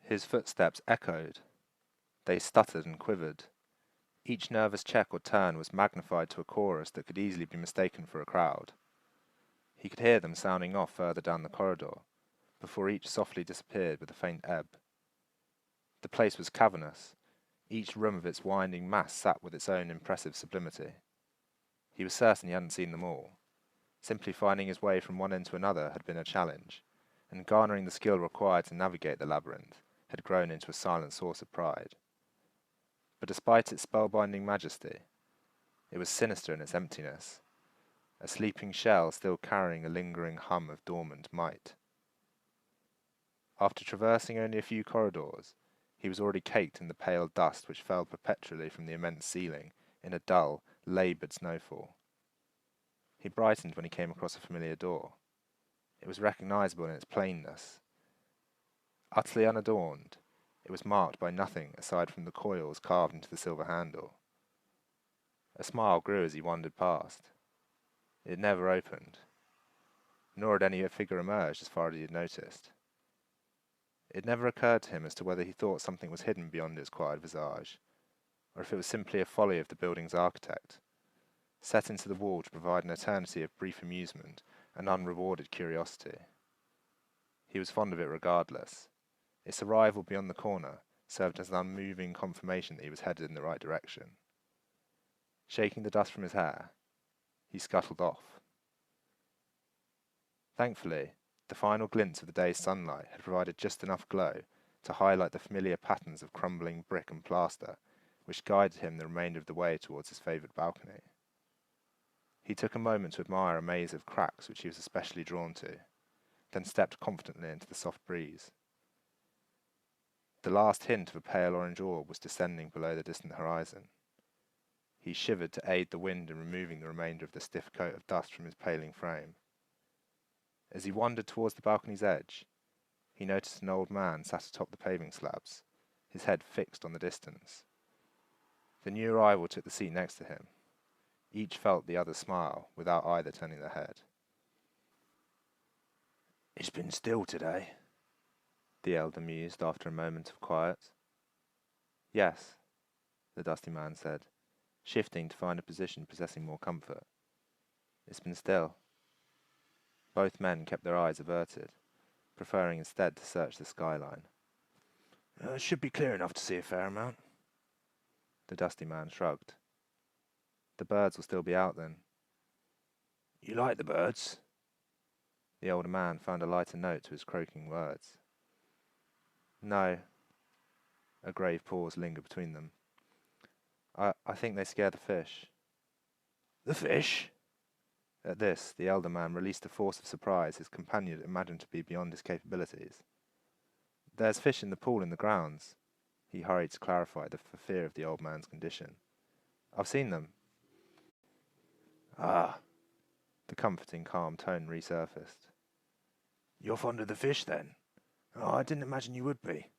His footsteps echoed. They stuttered and quivered. Each nervous check or turn was magnified to a chorus that could easily be mistaken for a crowd. He could hear them sounding off further down the corridor, before each softly disappeared with a faint ebb. The place was cavernous. Each room of its winding mass sat with its own impressive sublimity. He was certain he hadn't seen them all. Simply finding his way from one end to another had been a challenge, and garnering the skill required to navigate the labyrinth had grown into a silent source of pride. But despite its spellbinding majesty, it was sinister in its emptiness, a sleeping shell still carrying a lingering hum of dormant might. After traversing only a few corridors, he was already caked in the pale dust which fell perpetually from the immense ceiling in a dull, laboured snowfall. He brightened when he came across a familiar door. It was recognizable in its plainness. Utterly unadorned, it was marked by nothing aside from the coils carved into the silver handle. A smile grew as he wandered past. It never opened, nor had any figure emerged as far as he had noticed. It never occurred to him as to whether he thought something was hidden beyond its quiet visage, or if it was simply a folly of the building's architect, set into the wall to provide an eternity of brief amusement and unrewarded curiosity. He was fond of it regardless. Its arrival beyond the corner served as an unmoving confirmation that he was headed in the right direction. Shaking the dust from his hair, he scuttled off. Thankfully, the final glints of the day's sunlight had provided just enough glow to highlight the familiar patterns of crumbling brick and plaster which guided him the remainder of the way towards his favourite balcony. He took a moment to admire a maze of cracks which he was especially drawn to, then stepped confidently into the soft breeze. The last hint of a pale orange orb was descending below the distant horizon. He shivered to aid the wind in removing the remainder of the stiff coat of dust from his paling frame. As he wandered towards the balcony's edge, he noticed an old man sat atop the paving slabs, his head fixed on the distance. The new arrival took the seat next to him. Each felt the other's smile, without either turning their head. "It's been still today," the elder mused after a moment of quiet. Yes, the dusty man said, shifting to find a position possessing more comfort. It's been still. Both men kept their eyes averted, preferring instead to search the skyline. Should be clear enough to see a fair amount. The dusty man shrugged. The birds will still be out then. You like the birds? The older man found a lighter note to his croaking words. No. A grave pause lingered between them. I think they scare the fish. The fish? At this, the elder man released a force of surprise his companion imagined to be beyond his capabilities. There's fish in the pool in the grounds, he hurried to clarify for fear of the old man's condition. I've seen them. Ah. The comforting, calm tone resurfaced. You're fond of the fish, then? Oh, I didn't imagine you would be.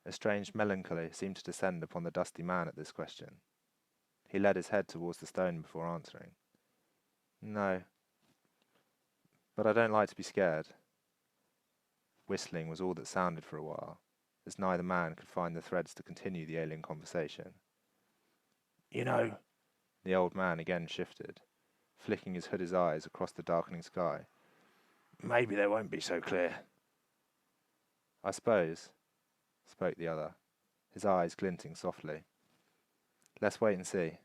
A strange melancholy seemed to descend upon the dusty man at this question. He led his head towards the stone before answering. No. But I don't like to be scared. Whistling was all that sounded for a while, as neither man could find the threads to continue the alien conversation. You know, the old man again shifted, flicking his hooded eyes across the darkening sky. Maybe they won't be so clear. I suppose, spoke the other, his eyes glinting softly. Let's wait and see.